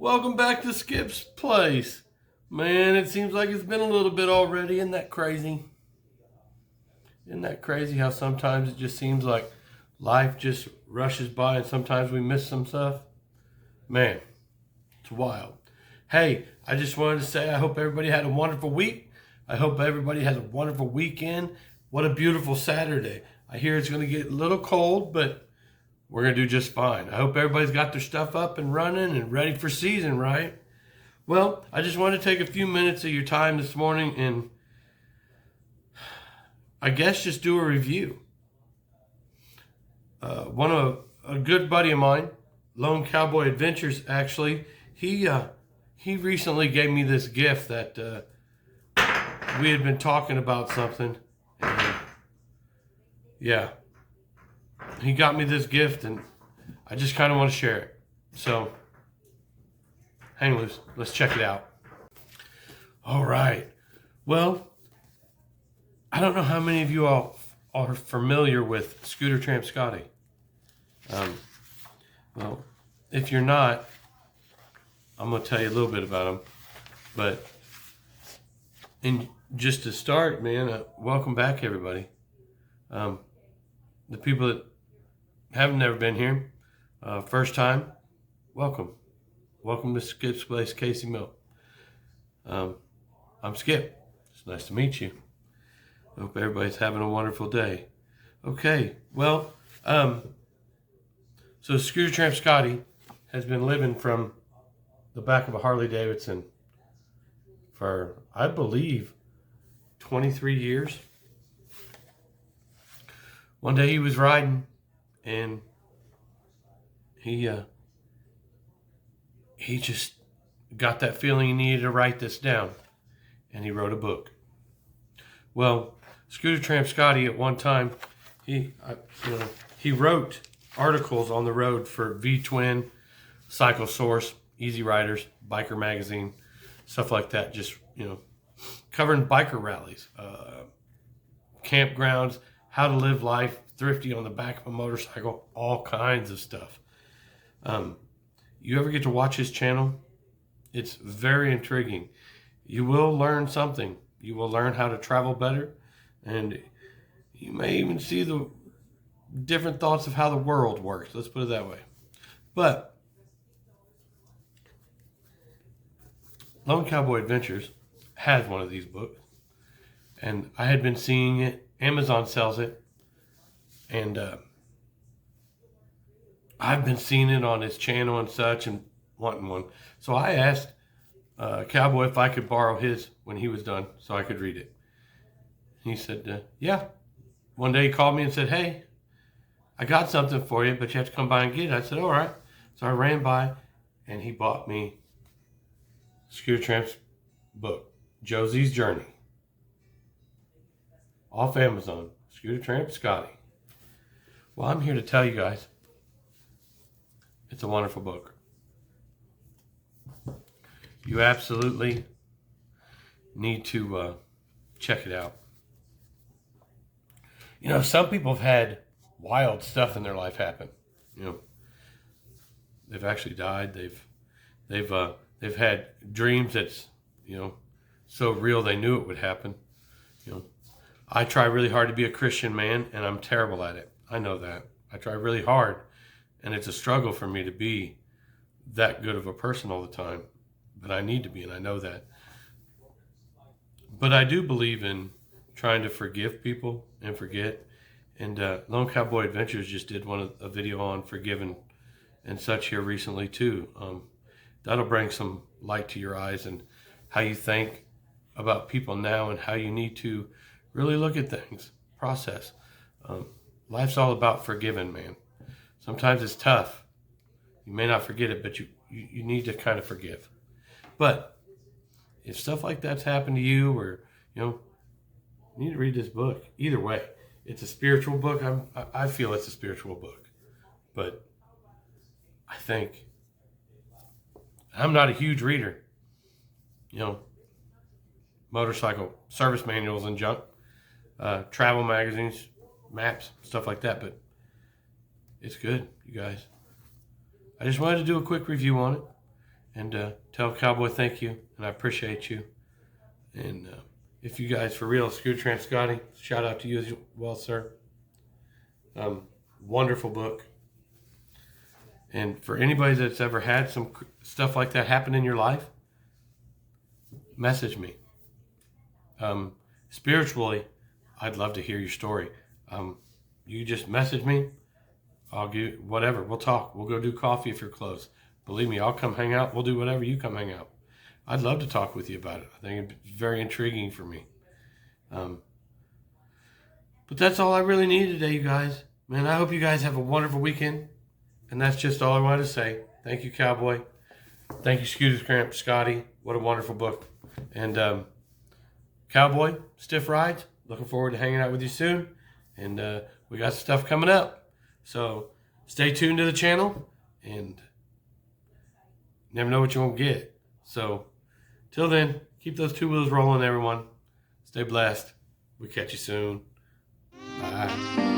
Welcome back to Skip's Place. Man, it seems like it's been a little bit already. Isn't that crazy? Isn't that crazy how sometimes it just seems like life just rushes by and sometimes we miss some stuff? Man, it's wild. Hey, I just wanted to say I hope everybody had a wonderful week. I hope everybody has a wonderful weekend. What a beautiful Saturday. I hear it's going to get a little cold, but we're going to do just fine. I hope everybody's got their stuff up and running and ready for season, right? Well, I just want to take a few minutes of your time this morning and I guess just do a review. A good buddy of mine, Lone Cowboy Adventures, actually, he recently gave me this gift that we had been talking about something. And yeah. He got me this gift, and I just kind of want to share it. So, hang loose. Let's check it out. All right. Well, I don't know how many of you all are familiar with Scooter Tramp Scotty. Well, if you're not, I'm going to tell you a little bit about him. But, just to start, man, welcome back, everybody. The people that have never been here, first time, welcome. Welcome to Skip's Place, Casey Mill. I'm Skip. It's nice to meet you. I hope everybody's having a wonderful day. Okay, well, so Scooter Tramp Scotty has been living from the back of a Harley Davidson for, I believe, 23 years. One day he was riding, and he just got that feeling he needed to write this down, and he wrote a book. Well, Scooter Tramp Scotty at one time, he wrote articles on the road for V-Twin, Cycle Source, Easy Riders, Biker Magazine, stuff like that. Just covering biker rallies, campgrounds, how to live life thrifty on the back of a motorcycle, all kinds of stuff. You ever get to watch his channel? It's very intriguing. You will learn something. You will learn how to travel better, and you may even see the different thoughts of how the world works. Let's put it that way. But Lone Cowboy Adventures has one of these books, and I had been seeing it. Amazon sells it, and I've been seeing it on his channel and such and wanting one. So I asked Cowboy if I could borrow his when he was done so I could read it. He said, yeah. One day he called me and said, hey, I got something for you, but you have to come by and get it. I said, all right. So I ran by, and he bought me Scooter Tramp's book, Josie's Journey. Off Amazon, Scooter Tramp Scotty. Well, I'm here to tell you guys, it's a wonderful book. You absolutely need to check it out. Some people have had wild stuff in their life happen. They've actually died. They've had dreams that's so real they knew it would happen. I try really hard to be a Christian man, and I'm terrible at it. I know that. I try really hard, and it's a struggle for me to be that good of a person all the time. But I need to be, and I know that. But I do believe in trying to forgive people and forget. And Lone Cowboy Adventures just did a video on forgiving and such here recently too. That'll bring some light to your eyes and how you think about people now and how you need to really look at things, process. Life's all about forgiving, man. Sometimes it's tough. You may not forget it, but you need to kind of forgive. But if stuff like that's happened to you, or you need to read this book. Either way, it's a spiritual book. I feel it's a spiritual book, but I think I'm not a huge reader. Motorcycle service manuals and junk, travel magazines, maps, stuff like that. But it's good, you guys. I just wanted to do a quick review on it. and tell Cowboy thank you, and I appreciate you. And if you guys, for real, Scooter Tramp Scotty, shout out to you as well, sir. Wonderful book. And for anybody that's ever had some stuff like that happen in your life, message me. Spiritually, I'd love to hear your story. You just message me. I'll give whatever. We'll talk. We'll go do coffee if you're close. Believe me, I'll come hang out. We'll do whatever. You come hang out. I'd love to talk with you about it. I think it's very intriguing for me. But that's all I really need today, you guys. Man, I hope you guys have a wonderful weekend. And that's just all I wanted to say. Thank you, Cowboy. Thank you, Scooter Tramp Scotty. What a wonderful book. And Cowboy, Stiff Rides. Looking forward to hanging out with you soon. And we got stuff coming up. So stay tuned to the channel. And never know what you won't get. So till then, keep those two wheels rolling, everyone. Stay blessed. We'll catch you soon. Bye.